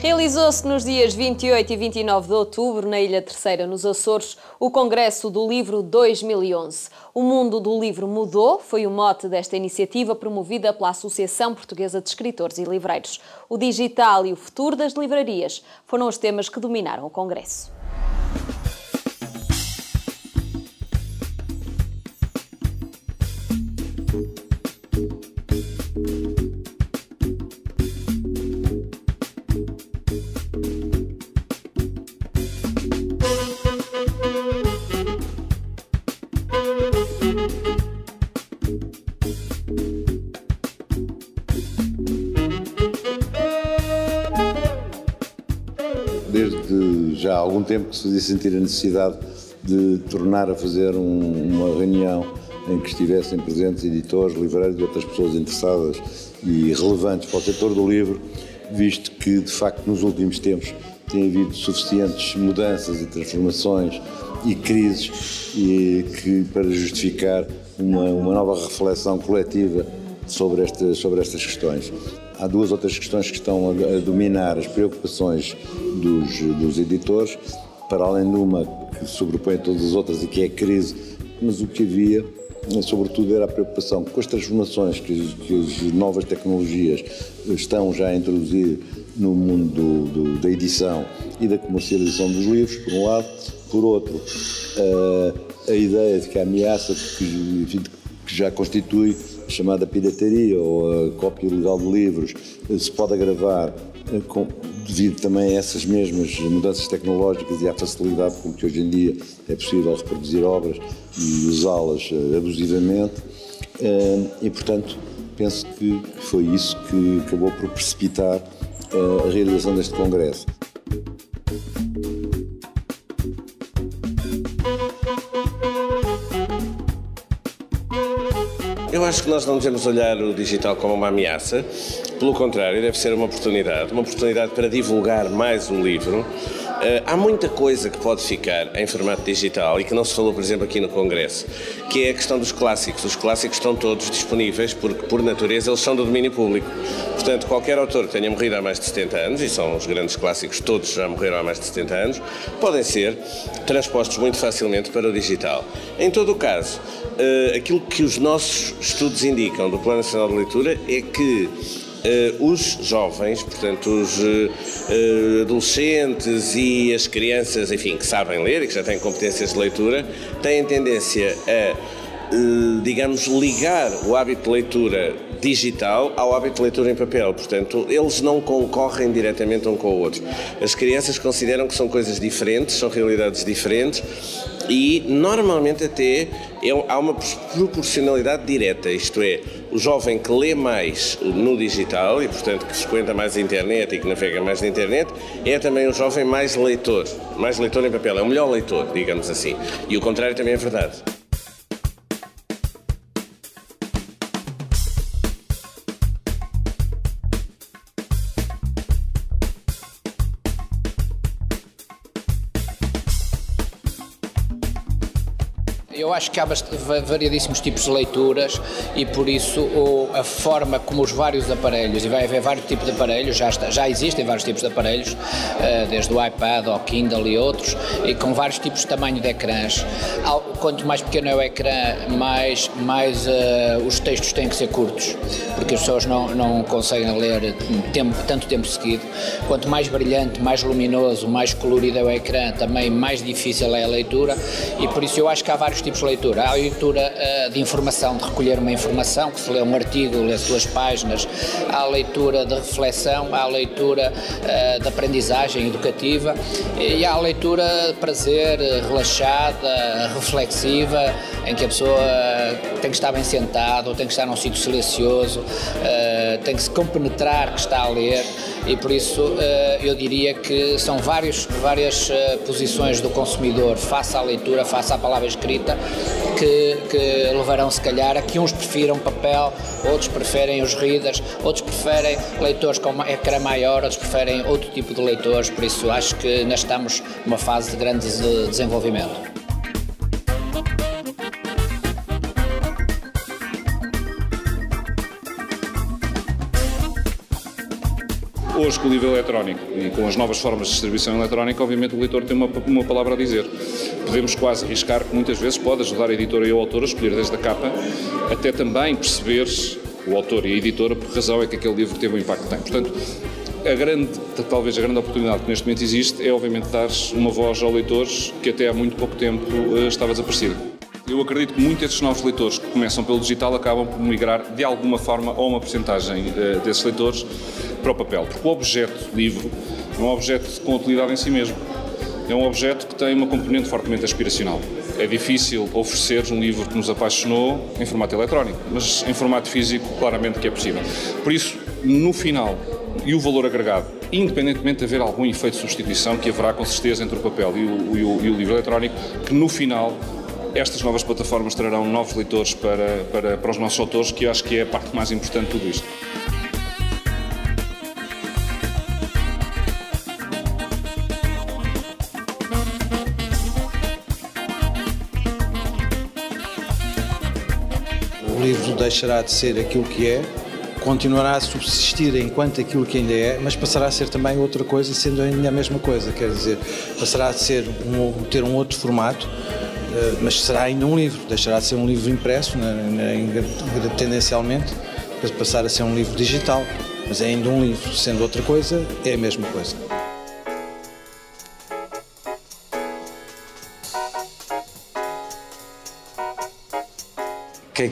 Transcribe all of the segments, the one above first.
Realizou-se nos dias 28 e 29 de outubro, na Ilha Terceira, nos Açores, o Congresso do Livro 2011. O mundo do livro mudou, foi o mote desta iniciativa promovida pela Associação Portuguesa de Escritores e Livreiros. O digital e o futuro das livrarias foram os temas que dominaram o Congresso. Desde já há algum tempo que se fazia sentir a necessidade de tornar a fazer uma reunião em que estivessem presentes editores, livreiros e outras pessoas interessadas e relevantes para o setor do livro, visto que, de facto, nos últimos tempos tem havido suficientes mudanças e transformações e crises para justificar uma nova reflexão coletiva sobre estas questões. Há duas outras questões que estão a dominar as preocupações dos editores, para além de uma que sobrepõe a todas as outras e que é a crise, mas o que havia, sobretudo, era a preocupação com as transformações que as novas tecnologias estão já a introduzir no mundo da edição e da comercialização dos livros, por um lado. Por outro, a ideia de que a ameaça que já constitui a chamada pirataria ou a cópia ilegal de livros se pode agravar devido também a essas mesmas mudanças tecnológicas e à facilidade com que hoje em dia é possível reproduzir obras e usá-las abusivamente. E, portanto, penso que foi isso que acabou por precipitar a realização deste congresso. Eu acho que nós não devemos olhar o digital como uma ameaça, pelo contrário, deve ser uma oportunidade para divulgar mais o livro. Há muita coisa que pode ficar em formato digital e que não se falou, por exemplo, aqui no Congresso, que é a questão dos clássicos. Os clássicos estão todos disponíveis porque, por natureza, eles são do domínio público. Portanto, qualquer autor que tenha morrido há mais de 70 anos, e são os grandes clássicos, todos já morreram há mais de 70 anos, podem ser transpostos muito facilmente para o digital. Em todo o caso, aquilo que os nossos estudos indicam do Plano Nacional de Leitura é que os jovens, portanto os adolescentes e as crianças, enfim, que sabem ler e que já têm competências de leitura, têm tendência a, digamos, ligar o hábito de leitura digital ao hábito de leitura em papel. Portanto, eles não concorrem diretamente um com o outro. As crianças consideram que são coisas diferentes, são realidades diferentes e, normalmente, até há uma proporcionalidade direta, isto é, o jovem que lê mais no digital e, portanto, que frequenta mais a internet e que navega mais na internet, é também um jovem mais leitor em papel, é o melhor leitor, digamos assim. E o contrário também é verdade. Eu acho que há variadíssimos tipos de leituras e por isso a forma como os vários aparelhos, e vai haver vários tipos de aparelhos, já existem vários tipos de aparelhos, desde o iPad ao Kindle e outros, e com vários tipos de tamanho de ecrãs. Quanto mais pequeno é o ecrã, mais os textos têm que ser curtos, porque as pessoas não conseguem ler tanto tempo seguido. Quanto mais brilhante, mais luminoso, mais colorido é o ecrã, também mais difícil é a leitura, e por isso eu acho que há vários tipos de leitura. Há a leitura de informação, de recolher uma informação, que se lê um artigo, lê 2 páginas. Há a leitura de reflexão, há a leitura de aprendizagem educativa e há a leitura de prazer, relaxada, reflexiva, em que a pessoa tem que estar bem sentado, tem que estar num sítio silencioso, tem que se compenetrar que está a ler, e por isso eu diria que são várias posições do consumidor face à leitura, face à palavra escrita, que levarão se calhar a que uns prefiram papel, outros preferem os readers, outros preferem leitores com ecrã maior, outros preferem outro tipo de leitores, por isso acho que ainda estamos numa fase de grande desenvolvimento. Hoje, com o livro eletrónico e com as novas formas de distribuição eletrónica, obviamente o leitor tem uma palavra a dizer. Podemos quase arriscar que muitas vezes pode ajudar a editora e o autor a escolher desde a capa, até também perceber o autor e a editora por que razão é que aquele livro teve o impacto que tem. Portanto, talvez a grande oportunidade que neste momento existe é, obviamente, dar uma voz aos leitores que até há muito pouco tempo estava desaparecido. Eu acredito que muitos desses novos leitores que começam pelo digital acabam por migrar de alguma forma ou uma porcentagem desses leitores para o papel, porque o objeto livro é um objeto com utilidade em si mesmo. É um objeto que tem uma componente fortemente aspiracional. É difícil oferecer um livro que nos apaixonou em formato eletrónico, mas em formato físico claramente que é possível. Por isso, no final, e o valor agregado, independentemente de haver algum efeito de substituição que haverá com certeza entre o papel e o livro eletrónico, que no final estas novas plataformas trarão novos leitores para os nossos autores, que eu acho que é a parte mais importante de tudo isto. O livro deixará de ser aquilo que é, continuará a subsistir enquanto aquilo que ainda é, mas passará a ser também outra coisa, sendo ainda a mesma coisa, quer dizer, passará a ser ter um outro formato, mas será ainda um livro, deixará de ser um livro impresso, tendencialmente, para passar a ser um livro digital, mas é ainda um livro, sendo outra coisa, é a mesma coisa.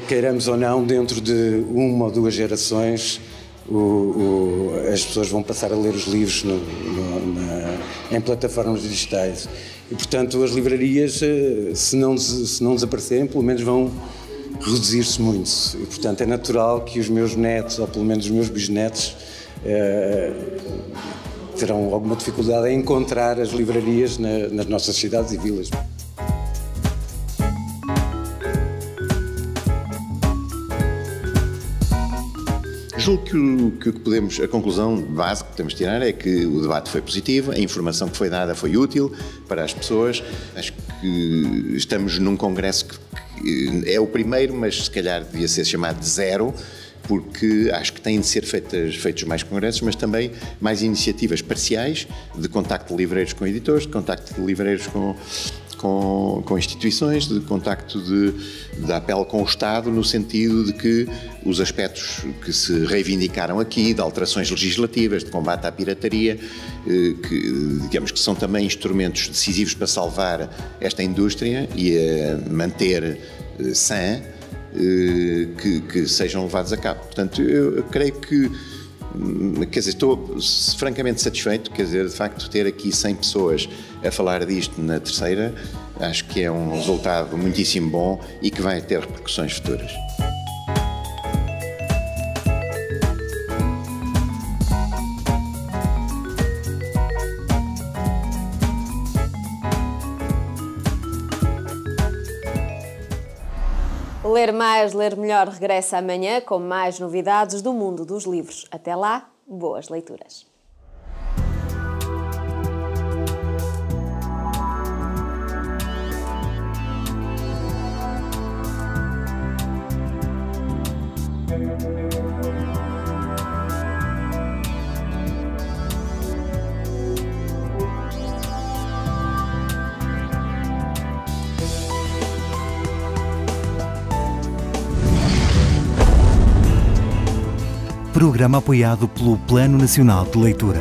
Queiramos ou não, dentro de uma ou duas gerações, as pessoas vão passar a ler os livros em plataformas digitais. E, portanto, as livrarias, se não desaparecerem, pelo menos vão reduzir-se muito. E, portanto, é natural que os meus netos, ou pelo menos os meus bisnetos, terão alguma dificuldade em encontrar as livrarias nas nossas cidades e vilas. Julgo que a conclusão base que podemos tirar é que o debate foi positivo, a informação que foi dada foi útil para as pessoas. Acho que estamos num congresso que é o primeiro, mas se calhar devia ser chamado de zero, porque acho que têm de ser feitos mais congressos, mas também mais iniciativas parciais de contacto de livreiros com editores, de contacto de livreiros com instituições, de contacto de apelo com o Estado, no sentido de que os aspectos que se reivindicaram aqui, de alterações legislativas, de combate à pirataria, que digamos que são também instrumentos decisivos para salvar esta indústria e a manter sã, que sejam levados a cabo. Portanto, eu creio que, quer dizer, estou francamente satisfeito, quer dizer, de facto, ter aqui 100 pessoas a falar disto na terceira, acho que é um resultado muitíssimo bom e que vai ter repercussões futuras. Ler mais, ler melhor regressa amanhã com mais novidades do mundo dos livros. Até lá, boas leituras. Programa apoiado pelo Plano Nacional de Leitura.